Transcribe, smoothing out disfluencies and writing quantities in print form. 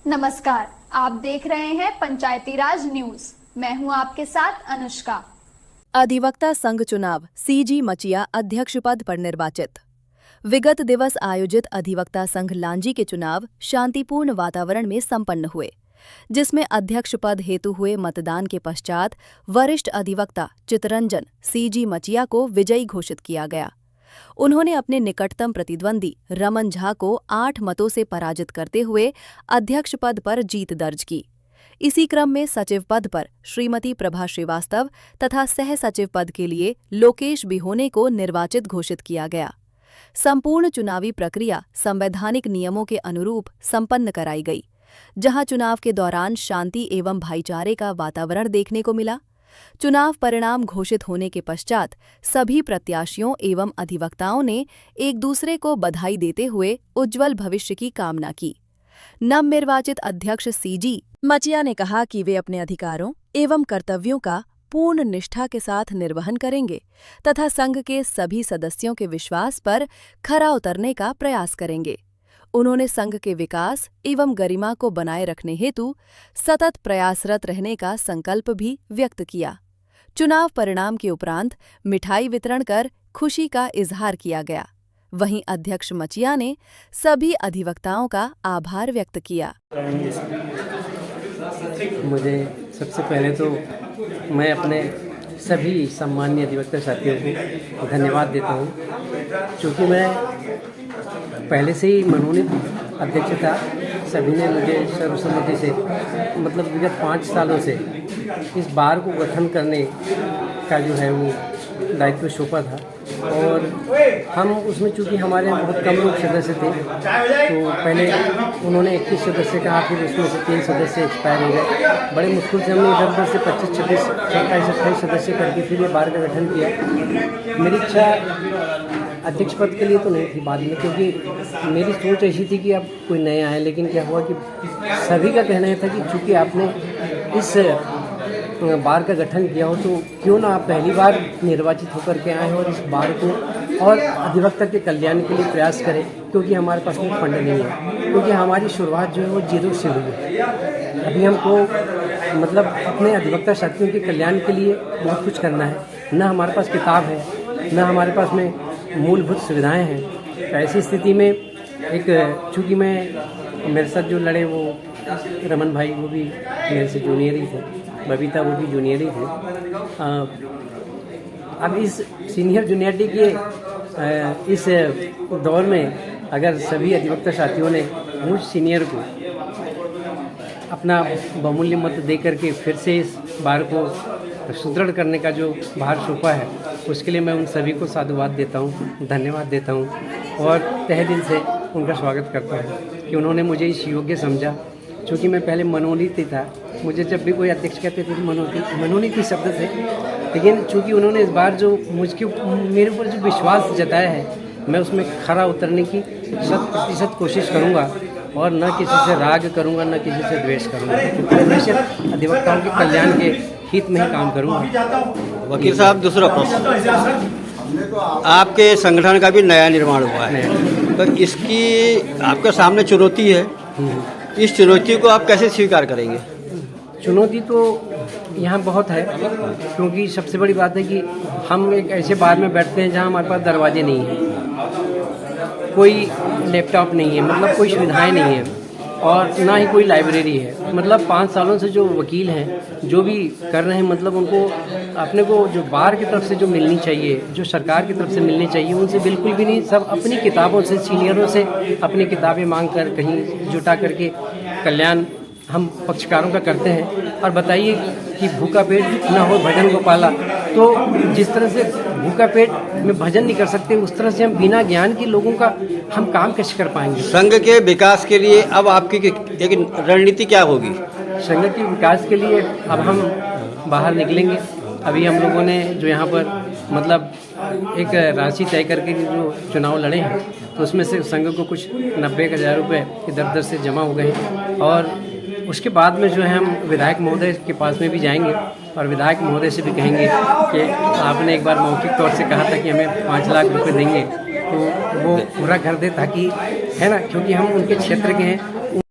नमस्कार, आप देख रहे हैं पंचायती राज न्यूज। मैं हूं आपके साथ अनुष्का। अधिवक्ता संघ चुनाव सीजी मचिया अध्यक्ष पद पर निर्वाचित। विगत दिवस आयोजित अधिवक्ता संघ लांजी के चुनाव शांतिपूर्ण वातावरण में संपन्न हुए, जिसमें अध्यक्ष पद हेतु हुए मतदान के पश्चात वरिष्ठ अधिवक्ता चितरंजन सीजी मचिया को विजयी घोषित किया गया। उन्होंने अपने निकटतम प्रतिद्वंदी रमन झा को 8 मतों से पराजित करते हुए अध्यक्ष पद पर जीत दर्ज की। इसी क्रम में सचिव पद पर श्रीमती प्रभा श्रीवास्तव तथा सह सचिव पद के लिए लोकेश बिहोने को निर्वाचित घोषित किया गया। संपूर्ण चुनावी प्रक्रिया संवैधानिक नियमों के अनुरूप संपन्न कराई गई, जहां चुनाव के दौरान शांति एवं भाईचारे का वातावरण देखने को मिला। चुनाव परिणाम घोषित होने के पश्चात सभी प्रत्याशियों एवं अधिवक्ताओं ने एक दूसरे को बधाई देते हुए उज्जवल भविष्य की कामना की। नवनिर्वाचित अध्यक्ष सीजी मचिया ने कहा कि वे अपने अधिकारों एवं कर्तव्यों का पूर्ण निष्ठा के साथ निर्वहन करेंगे तथा संघ के सभी सदस्यों के विश्वास पर खरा उतरने का प्रयास करेंगे। उन्होंने संघ के विकास एवं गरिमा को बनाए रखने हेतु सतत प्रयासरत रहने का संकल्प भी व्यक्त किया। चुनाव परिणाम के उपरांत मिठाई वितरण कर खुशी का इजहार किया गया। वहीं अध्यक्ष मचिया ने सभी अधिवक्ताओं का आभार व्यक्त किया। मुझे सबसे पहले तो मैं अपने सभी सम्मानीय अधिवक्ता साथियों को धन्यवाद देता हूँ, क्योंकि मैं पहले से ही मनोनीत अध्यक्ष था। सभी ने मुझे सर्वसम्मति से मतलब विगत 5 सालों से इस बार को गठन करने का जो है वो दायित्व सौंपा था, और हम उसमें चूँकि हमारे यहाँ बहुत कम लोग सदस्य थे, तो पहले उन्होंने 21 सदस्य कहा, फिर उसमें से 3 सदस्य एक्सपायर हो गए। बड़े मुश्किल से हमने इधर उधर से 25, 26, 27, 28 सदस्य करके फिर ये बार का गठन किया। मेरी इच्छा अध्यक्ष पद के लिए तो नहीं थी बाद में, क्योंकि मेरी सोच ऐसी थी कि अब कोई नया है, लेकिन क्या हुआ कि सभी का कहना था कि चूँकि आपने इस बार का गठन किया हो तो क्यों ना आप पहली बार निर्वाचित होकर के आए हो और इस बार को और अधिवक्ता के कल्याण के लिए प्रयास करें, क्योंकि हमारे पास में फंड नहीं है, क्योंकि हमारी शुरुआत जो है वो 0 से हुई है। अभी हमको मतलब अपने अधिवक्ता साथियों के कल्याण के लिए बहुत कुछ करना है। न हमारे पास किताब है, न हमारे पास में मूलभूत सुविधाएं हैं। तो ऐसी स्थिति में चूँकि मेरे साथ जो लड़े वो रमन भाई, वो भी मेरे से जूनियर ही थे, बबीता वो भी जूनियर ही थे। अब इस सीनियर जूनियरिटी के इस दौर में अगर सभी अधिवक्ता साथियों ने मुझ सीनियर को अपना बहुमूल्य मत दे करके फिर से इस बार को सुदृढ़ करने का जो भार सौंपा है, उसके लिए मैं उन सभी को साधुवाद देता हूँ, धन्यवाद देता हूँ और तहे दिल से उनका स्वागत करता हूँ कि उन्होंने मुझे इस योग्य समझा। क्योंकि मैं पहले मनोनीत ही था, मुझे जब भी कोई अध्यक्ष कहते थे मनोनीत ही शब्द थे, लेकिन चूँकि उन्होंने इस बार जो मेरे ऊपर जो विश्वास जताया है, मैं उसमें खरा उतरने की 100% कोशिश करूँगा और न किसी से राग करूँगा, न किसी से द्वेष करूँगा, क्योंकि हमेशा अधिवक्ताओं के कल्याण के हित में ही काम करूँगा। वकील साहब, दूसरा प्रश्न, आपके संगठन का भी नया निर्माण हुआ है, तो इसकी आपके सामने चुनौती है, इस चुनौती को आप कैसे स्वीकार करेंगे? चुनौती तो यहाँ बहुत है, क्योंकि सबसे बड़ी बात है कि हम एक ऐसे बार में बैठते हैं जहाँ हमारे पास दरवाजे नहीं हैं, कोई लैपटॉप नहीं है, मतलब कोई सुविधाएं नहीं है, और ना ही कोई लाइब्रेरी है। मतलब 5 सालों से जो वकील हैं जो भी कर रहे हैं, मतलब उनको अपने को जो बार की तरफ से जो मिलनी चाहिए, जो सरकार की तरफ से मिलनी चाहिए, उनसे बिल्कुल भी नहीं। सब अपनी किताबों से, सीनियरों से अपनी किताबें मांग कर कहीं जुटा करके कल्याण हम पक्षकारों का करते हैं। और बताइए कि भूखा पेट न हो भजन गोपाला, तो जिस तरह से भूखा पेट में भजन नहीं कर सकते, उस तरह से हम बिना ज्ञान के लोगों का हम काम कैसे कर पाएंगे? संघ के विकास के लिए अब आपकी एक रणनीति क्या होगी? संघ के विकास के लिए अब हम बाहर निकलेंगे। अभी हम लोगों ने जो यहाँ पर मतलब एक राशि तय करके जो चुनाव लड़े हैं, तो उसमें से संघ को कुछ 90,000 रुपये इधर उधर से जमा हो गए हैं, और उसके बाद में जो है हम विधायक महोदय के पास में भी जाएंगे और विधायक महोदय से भी कहेंगे कि आपने एक बार मौखिक तौर से कहा था कि हमें 5 लाख रुपए देंगे, तो वो पूरा कर दे, ताकि है ना, क्योंकि हम उनके क्षेत्र के हैं